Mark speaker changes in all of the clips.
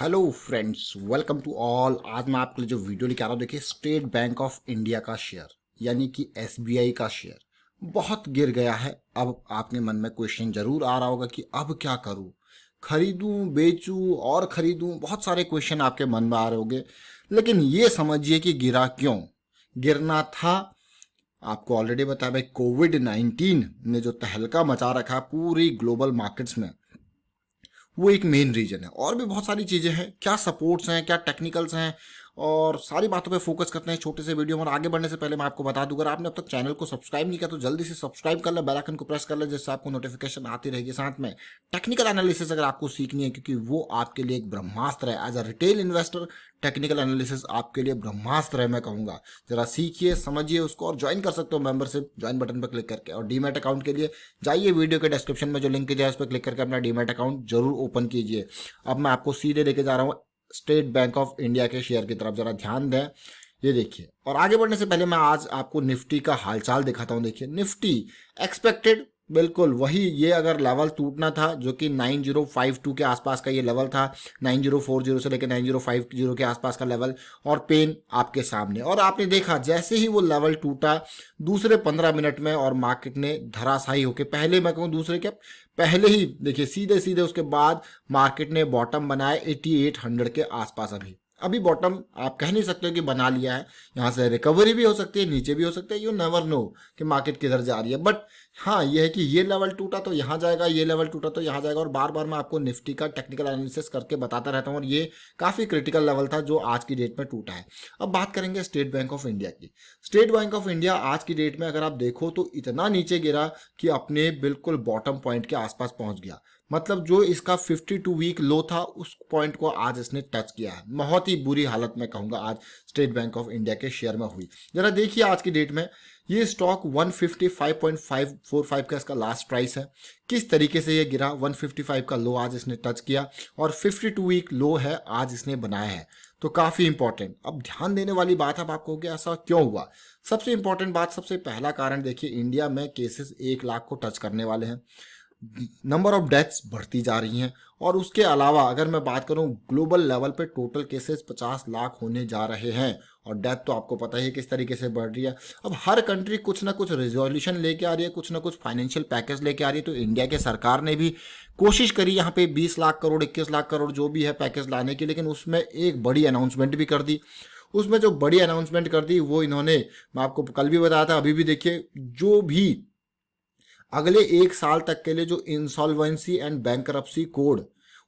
Speaker 1: Hello friends, welcome to all. आज मैं आपके लिए जो वीडियो लेके आ रहा हूँ, देखिए स्टेट बैंक ऑफ इंडिया का शेयर यानी कि एसबीआई का शेयर बहुत गिर गया है। अब आपके मन में क्वेश्चन जरूर आ रहा होगा कि अब क्या करूं, खरीदूं, बेचूं और खरीदूं, बहुत सारे क्वेश्चन आपके मन में आ रहे होंगे। लेकिन ये समझिए कि गिरा क्यों। गिरना था, आपको ऑलरेडी बताया भाई, कोविड-19 ने जो तहलका मचा रखा पूरी ग्लोबल मार्केट्स में, वो एक मेन रीजन है। और भी बहुत सारी चीजें हैं, क्या सपोर्ट्स हैं, क्या टेक्निकल्स हैं, और सारी बातों पे फोकस करते हैं छोटे से वीडियो में। और आगे बढ़ने से पहले मैं आपको बता दूं, अगर आपने अब तक चैनल को सब्सक्राइब नहीं किया तो जल्दी से सब्सक्राइब कर ले, बेल आइकन को प्रेस कर ले, जिससे आपको नोटिफिकेशन आती रहेगी। साथ में टेक्निकल एनालिसिस अगर आपको सीखनी है, क्योंकि वो आपके लिए एक ब्रह्मास्त्र है। As a retail investor technical analysis आपके लिए ब्रह्मास्त्र है, मैं कहूंगा। जरा सीखिए, समझिए उसको, और ज्वाइन कर सकते हो मेंबरशिप, ज्वाइन बटन पर क्लिक करके। और डीमैट अकाउंट के लिए जाइए, वीडियो के डिस्क्रिप्शन में जो लिंक दिया है उस पर क्लिक करके अपना डीमैट अकाउंट जरूर ओपन कीजिए। अब मैं आपको सीधे लेके जा रहा हूँ स्टेट बैंक ऑफ इंडिया के शेयर की तरफ, जरा ध्यान दें। ये देखिए, और आगे बढ़ने से पहले मैं आज आपको निफ्टी का हालचाल दिखाता हूं। देखिए निफ्टी एक्सपेक्टेड बिल्कुल वही, ये अगर लेवल टूटना था जो कि 9052 के आसपास का ये लेवल था, 9040 से लेकर 9050 के आसपास का लेवल, और पेन आपके सामने। और आपने देखा जैसे ही वो लेवल टूटा, दूसरे 15 मिनट में और मार्केट ने धराशायी होकर, पहले मैं कहूँ दूसरे क्या, पहले ही देखिए सीधे सीधे उसके बाद मार्केट ने बॉटम बनाया 8800 के आसपास। अभी बॉटम आप कह नहीं सकते हो कि बना लिया है, यहाँ से रिकवरी भी हो सकती है, नीचे भी हो सकता है, यू नेवर नो कि मार्केट किधर जा रही है। बट हाँ, ये है कि ये लेवल टूटा तो यहाँ जाएगा, ये लेवल टूटा तो यहाँ जाएगा। और बार बार मैं आपको निफ्टी का टेक्निकल एनालिसिस करके बताता रहता हूँ, और ये काफी क्रिटिकल लेवल था जो आज की डेट में टूटा है। अब बात करेंगे स्टेट बैंक ऑफ इंडिया की। स्टेट बैंक ऑफ इंडिया आज की डेट में अगर आप देखो तो इतना नीचे गिरा कि अपने बिल्कुल बॉटम पॉइंट के आसपास पहुंच गया। मतलब जो इसका 52 वीक लो था, उस पॉइंट को आज इसने टच किया है। बहुत ही बुरी हालत मैं कहूंगा आज स्टेट बैंक ऑफ इंडिया के शेयर में हुई। जरा देखिए आज की डेट में ये स्टॉक 155.545 का इसका लास्ट प्राइस है। किस तरीके से ये गिरा, 155 का लो आज इसने टच किया, और 52 वीक लो है आज इसने बनाया है। तो काफी इंपॉर्टेंट। अब ध्यान देने वाली बात है, आपको कि ऐसा क्यों हुआ। सबसे इंपॉर्टेंट बात, सबसे पहला कारण देखिए, इंडिया में केसेस 1 लाख को टच करने वाले हैं, नंबर ऑफ डेथ्स बढ़ती जा रही हैं। और उसके अलावा अगर मैं बात करूं, ग्लोबल लेवल पे टोटल केसेस 50 लाख होने जा रहे हैं, और डेथ तो आपको पता ही है किस तरीके से बढ़ रही है। अब हर कंट्री कुछ ना कुछ रिजोल्यूशन लेके आ रही है, कुछ ना कुछ फाइनेंशियल पैकेज लेके आ रही है। तो इंडिया के सरकार ने भी कोशिश करी यहाँ पे 20 लाख करोड़, 21 लाख करोड़ जो भी है पैकेज लाने की, लेकिन उसमें एक बड़ी अनाउंसमेंट भी कर दी। उसमें जो बड़ी अनाउंसमेंट कर दी वो इन्होंने, मैं आपको कल भी बताया था, अभी भी देखिए, जो भी अगले 1 साल तक के लिए जो इंसॉल्वेंसी एंड बैंकरप्सी कोड,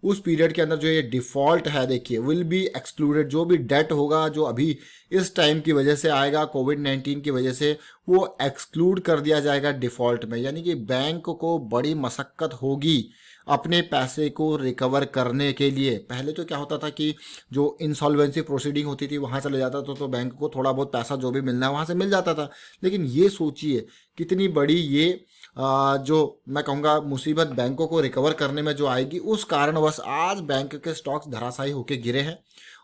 Speaker 1: उस पीरियड के अंदर जो ये डिफॉल्ट है, देखिए, विल बी एक्सक्लूडेड। जो भी डेट होगा जो अभी इस टाइम की वजह से आएगा, कोविड-19 की वजह से, वो एक्सक्लूड कर दिया जाएगा डिफॉल्ट में। यानी कि बैंक को बड़ी मशक्कत होगी अपने पैसे को रिकवर करने के लिए। पहले तो क्या होता था कि जो इंसॉल्वेंसी प्रोसीडिंग होती थी वहां चले जाता था, तो बैंक को थोड़ा बहुत पैसा जो भी मिलना है वहां से मिल जाता था। लेकिन ये सोचिए कितनी बड़ी ये जो मैं कहूँगा मुसीबत बैंकों को रिकवर करने में जो आएगी, उस कारणवश आज बैंक के स्टॉक्स धराशायी होकर गिरे हैं।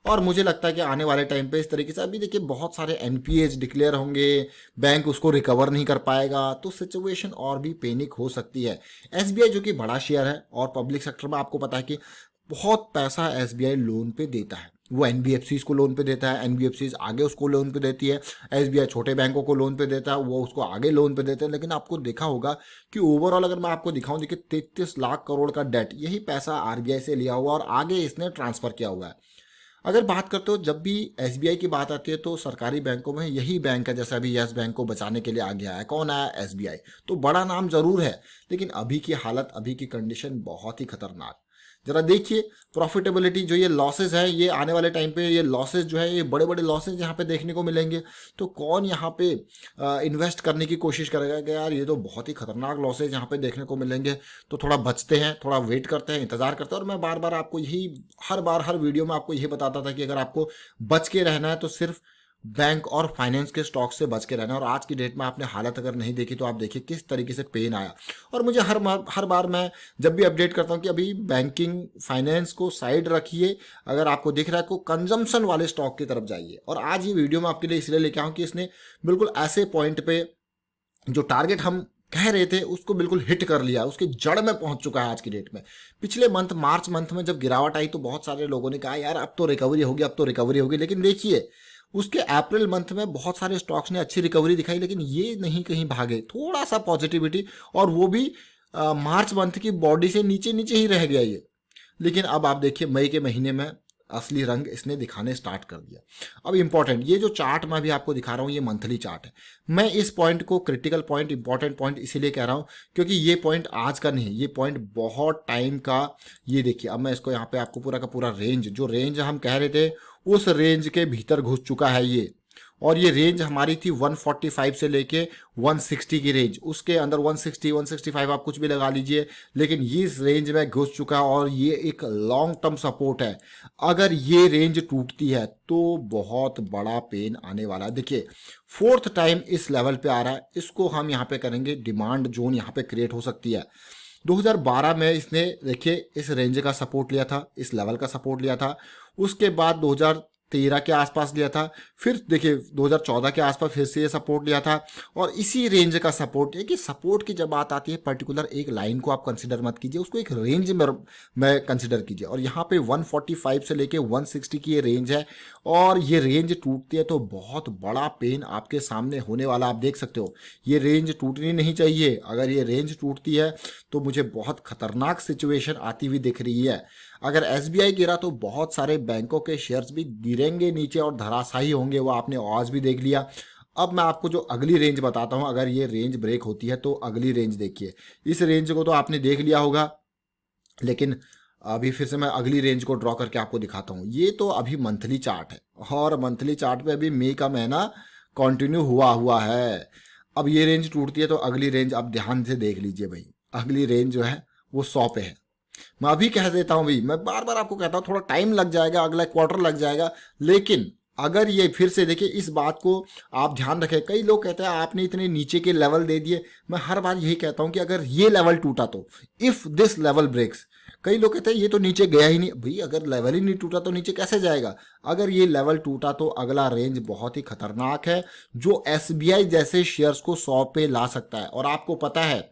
Speaker 1: और मुझे लगता है कि आने वाले टाइम पे इस तरीके से, अभी देखिए बहुत सारे एनपीएज डिक्लेयर होंगे, बैंक उसको रिकवर नहीं कर पाएगा, तो सिचुएशन और भी पैनिक हो सकती है। एसबीआई जो कि बड़ा शेयर है और पब्लिक सेक्टर में, आपको पता है कि बहुत पैसा एसबीआई लोन पे देता है। वो एनबीएफसीज को लोन पे देता है, एनबीएफसीज आगे उसको लोन पे देती है, एसबीआई छोटे बैंकों को लोन पे देता है, वो उसको आगे लोन पे देते हैं। लेकिन आपको देखा होगा कि ओवरऑल अगर मैं आपको दिखाऊं, देखिए 33 लाख करोड़ का डेट, यही पैसा आरबीआई से लिया हुआ और आगे इसने ट्रांसफर किया हुआ है। अगर बात करते हो, जब भी एसबीआई की बात आती है तो सरकारी बैंकों में यही बैंक है, जैसे अभी यस बैंक को बचाने के लिए आ गया है। कौन आया? एसबीआई। तो बड़ा नाम जरूर है, लेकिन अभी की हालत, अभी की कंडीशन बहुत ही खतरनाक। जरा देखिए प्रॉफिटेबिलिटी, जो ये लॉसेज है, ये आने वाले टाइम पे ये लॉसेज जो है, ये बड़े बड़े लॉसेज यहाँ पे देखने को मिलेंगे। तो कौन यहाँ पे इन्वेस्ट करने की कोशिश करेगा कि यार ये तो बहुत ही खतरनाक लॉसेज यहाँ पे देखने को मिलेंगे, तो थोड़ा बचते हैं, थोड़ा वेट करते हैं, इंतजार करते हैं। और मैं बार बार आपको यही, हर बार हर वीडियो में आपको यही बताता था कि अगर आपको बच के रहना है तो सिर्फ बैंक और फाइनेंस के स्टॉक से बच के रहना है। और आज की डेट में आपने हालत अगर नहीं देखी तो आप देखिए किस तरीके से पेन आया। और मुझे हर बार मैं जब भी अपडेट करता हूं कि अभी बैंकिंग फाइनेंस को साइड रखिए, अगर आपको दिख रहा है को कंजम्पशन वाले स्टॉक की तरफ जाइए। और आज ये वीडियो मैं आपके लिए इसलिए लेके आऊं कि इसने बिल्कुल ऐसे पॉइंट पे जो टारगेट हम कह रहे थे उसको बिल्कुल हिट कर लिया, उसके जड़ में पहुंच चुका है आज की डेट में। पिछले मंथ मार्च मंथ में जब गिरावट आई तो बहुत सारे लोगों ने कहा यार अब तो रिकवरी होगी, अब तो रिकवरी होगी, लेकिन देखिए उसके अप्रैल मंथ में बहुत सारे स्टॉक्स ने अच्छी रिकवरी दिखाई, लेकिन ये नहीं कहीं भागे, थोड़ा सा पॉजिटिविटी, और वो भी मार्च मंथ की बॉडी से नीचे नीचे ही रह गया ये। लेकिन अब आप देखिए मई के महीने में असली रंग इसने दिखाने स्टार्ट कर दिया। अब इंपॉर्टेंट, ये जो चार्ट मैं भी आपको दिखा रहा हूँ ये मंथली चार्ट है। मैं इस पॉइंट को क्रिटिकल पॉइंट, इंपॉर्टेंट पॉइंट इसीलिए कह रहा हूँ क्योंकि ये पॉइंट आज का नहीं है, ये पॉइंट बहुत टाइम का। ये देखिए अब मैं इसको यहाँ पे आपको पूरा का पूरा रेंज, जो रेंज हम कह रहे थे उस रेंज के भीतर घुस चुका है ये। और ये रेंज हमारी थी 145 से लेके 160 की रेंज, उसके अंदर 160 165 आप कुछ भी लगा लीजिए, लेकिन ये इस रेंज में घुस चुका है और ये एक लॉन्ग टर्म सपोर्ट है। अगर ये रेंज टूटती है तो बहुत बड़ा पेन आने वाला है। देखिए फोर्थ टाइम इस लेवल पे आ रहा है, इसको हम यहाँ पे करेंगे डिमांड जोन, यहाँ पे क्रिएट हो सकती है। 2012 में इसने देखिए इस रेंज का सपोर्ट लिया था, इस लेवल का सपोर्ट लिया था, उसके बाद 2013 के आसपास लिया था, फिर देखिए 2014 के आसपास फिर से ये सपोर्ट लिया था, और इसी रेंज का सपोर्ट है। कि सपोर्ट की जब बात आती है पर्टिकुलर एक लाइन को आप कंसिडर मत कीजिए, उसको एक रेंज में कंसिडर कीजिए। और यहाँ पे 145 से लेके 160 की ये रेंज है, और ये रेंज टूटती है तो बहुत बड़ा पेन आपके सामने होने वाला। आप देख सकते हो ये रेंज टूटनी नहीं चाहिए, अगर ये रेंज टूटती है तो मुझे बहुत खतरनाक सिचुएशन आती हुई दिख रही है। अगर एसबीआई गिरा तो बहुत सारे बैंकों के शेयर्स भी गिरेंगे नीचे और धराशायी होंगे, वो आपने आज भी देख लिया। अब मैं आपको जो अगली रेंज बताता हूं, अगर ये रेंज ब्रेक होती है तो अगली रेंज देखिए। इस रेंज को तो आपने देख लिया होगा, लेकिन अभी फिर से मैं अगली रेंज को ड्रॉ करके आपको दिखाता हूं। ये तो अभी मंथली चार्ट है, और मंथली चार्ट पे अभी मई का महीना कंटिन्यू हुआ हुआ है। अब ये रेंज टूटती है तो अगली रेंज आप ध्यान से देख लीजिए भाई, अगली रेंज जो है वो 100 पे है। मैं अभी कह देता हूं भाई, मैं बार बार आपको कहता हूं थोड़ा टाइम लग जाएगा, अगला क्वार्टर लग जाएगा, लेकिन अगर ये फिर से देखिए, इस बात को आप ध्यान रखें। कई लोग कहते हैं आपने इतने नीचे के लेवल दे दिए, मैं हर बार यही कहता हूं कि अगर ये लेवल टूटा तो, इफ दिस लेवल ब्रेक्स, कई लोग कहते हैं ये तो नीचे गया ही नहीं भाई, अगर लेवल ही नहीं टूटा तो नीचे कैसे जाएगा। अगर ये लेवल टूटा तो अगला रेंज बहुत ही खतरनाक है, जो एसबीआई जैसे शेयर्स को 100 पे ला सकता है। और आपको पता है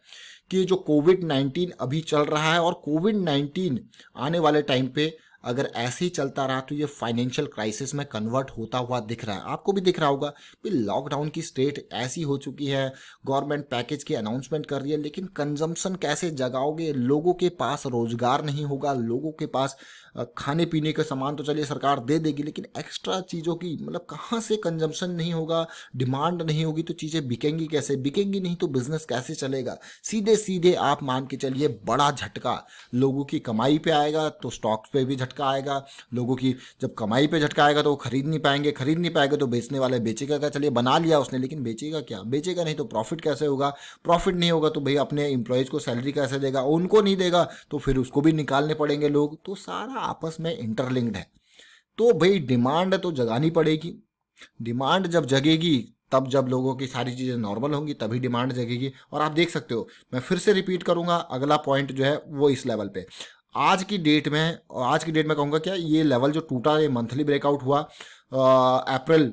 Speaker 1: कि जो कोविड-19 अभी चल रहा है, और कोविड-19 आने वाले टाइम पे अगर ऐसे ही चलता रहा तो ये फाइनेंशियल क्राइसिस में कन्वर्ट होता हुआ दिख रहा है। आपको भी दिख रहा होगा कि लॉकडाउन की स्टेट ऐसी हो चुकी है, गवर्नमेंट पैकेज की अनाउंसमेंट कर रही है, लेकिन कंजम्पशन कैसे जगाओगे? लोगों के पास रोजगार नहीं होगा, लोगों के पास खाने पीने के सामान तो चलिए सरकार दे देगी, लेकिन एक्स्ट्रा चीज़ों की मतलब कहाँ से कंजम्पशन नहीं होगा, डिमांड नहीं होगी तो चीज़ें बिकेंगी कैसे? बिकेंगी नहीं तो बिजनेस कैसे चलेगा? सीधे सीधे आप मान के चलिए बड़ा झटका लोगों की कमाई पे आएगा, तो स्टॉक्स पे भी झटका आएगा। लोगों की जब कमाई पे झटका आएगा तो वो खरीद नहीं पाएंगे, खरीद नहीं पाएंगे तो बेचने वाले बेचेगा क्या? चलिए बना लिया उसने, लेकिन बेचेगा क्या? बेचेगा नहीं तो प्रॉफिट कैसे होगा? प्रॉफिट नहीं होगा तो भाई अपने एम्प्लॉयज़ को सैलरी कैसे देगा? उनको नहीं देगा तो फिर उसको भी निकालने पड़ेंगे लोग। तो सारा आपस में इंटरलिंक्ड है। तो भाई डिमांड तो जगानी पड़ेगी। डिमांड जब जगेगी, तब जब लोगों की सारी चीज़ें नॉर्मल होंगी तभी डिमांड जगेगी। और आप देख सकते हो, मैं फिर से रिपीट करूंगा, अगला पॉइंट जो है वो इस लेवल पे आज की डेट में कहूँगा क्या, ये लेवल जो टूटा, ये मंथली ब्रेकआउट हुआ अप्रैल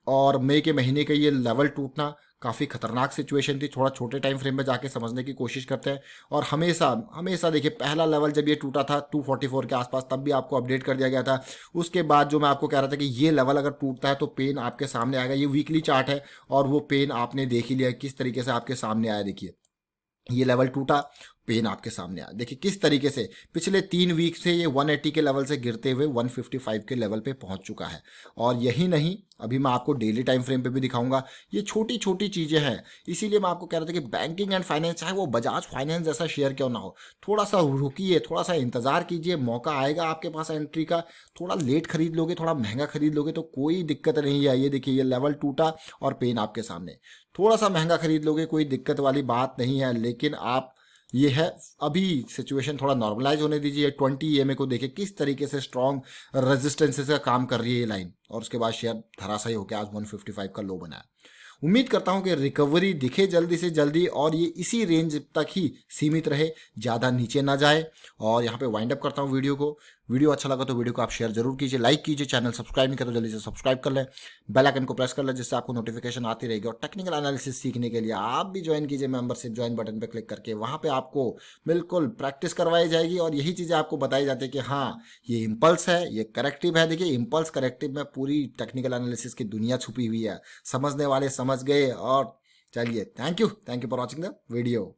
Speaker 1: और मई के महीने का, ये लेवल टूटना काफ़ी खतरनाक सिचुएशन थी। थोड़ा छोटे टाइम फ्रेम में जाके समझने की कोशिश करते हैं। और हमेशा हमेशा देखिए, पहला लेवल जब ये टूटा था 244 के आसपास, तब भी आपको अपडेट कर दिया गया था। उसके बाद जो मैं आपको कह रहा था कि ये लेवल अगर टूटता है तो पेन आपके सामने आएगा। ये वीकली चार्ट है और वो पेन आपने देख ही लिया किस तरीके से आपके सामने आया। देखिए ये लेवल टूटा, पेन आपके सामने आया। देखिए किस तरीके से पिछले 3 वीक से ये 180 के लेवल से गिरते हुए 155 के लेवल पे पहुंच चुका है। और यही नहीं, अभी मैं आपको डेली टाइम फ्रेम पे भी दिखाऊंगा। ये छोटी छोटी चीज़ें हैं, इसीलिए मैं आपको कह रहा था कि बैंकिंग एंड फाइनेंस, चाहे वो बजाज फाइनेंस जैसा शेयर क्यों ना हो, थोड़ा सा रुकिए, थोड़ा सा इंतजार कीजिए, मौका आएगा आपके पास एंट्री का। थोड़ा लेट खरीद लोगे, थोड़ा महंगा खरीद लोगे तो कोई दिक्कत नहीं है। ये देखिए, ये लेवल टूटा और पेन आपके सामने। थोड़ा सा महंगा खरीद लोगे, कोई दिक्कत वाली बात नहीं है, लेकिन आप ये है अभी सिचुएशन थोड़ा नॉर्मलाइज होने दीजिए। 20 ईएमए को देखिए किस तरीके से स्ट्रॉन्ग रेजिस्टेंस का काम कर रही है ये लाइन, और उसके बाद शेयर धराशायी होकर आज 155 का लो बनाया। उम्मीद करता हूं कि रिकवरी दिखे जल्दी से जल्दी और ये इसी रेंज तक ही सीमित रहे, ज़्यादा नीचे ना जाए। और यहाँ पे वाइंड अप करता हूँ वीडियो को। वीडियो अच्छा लगा तो वीडियो को आप शेयर जरूर कीजिए, लाइक कीजिए, चैनल सब्सक्राइब नहीं करें तो जल्दी से सब्सक्राइब कर लें, बेल आइकन को प्रेस कर लें जिससे आपको नोटिफिकेशन आती रहेगी। और टेक्निकल एनालिसिस सीखने के लिए आप भी ज्वाइन कीजिए मेंबरशिप ज्वाइन बटन पर क्लिक करके, वहां पे आपको बिल्कुल प्रैक्टिस करवाई जाएगी और यही चीज़ें आपको बताई जाती है कि हाँ ये इम्पल्स है, ये करेक्टिव है। देखिए इम्पल्स करेक्टिव में पूरी टेक्निकल एनालिसिस की दुनिया छुपी हुई है, समझने वाले समझ गए। और चलिए, thank you for watching the video.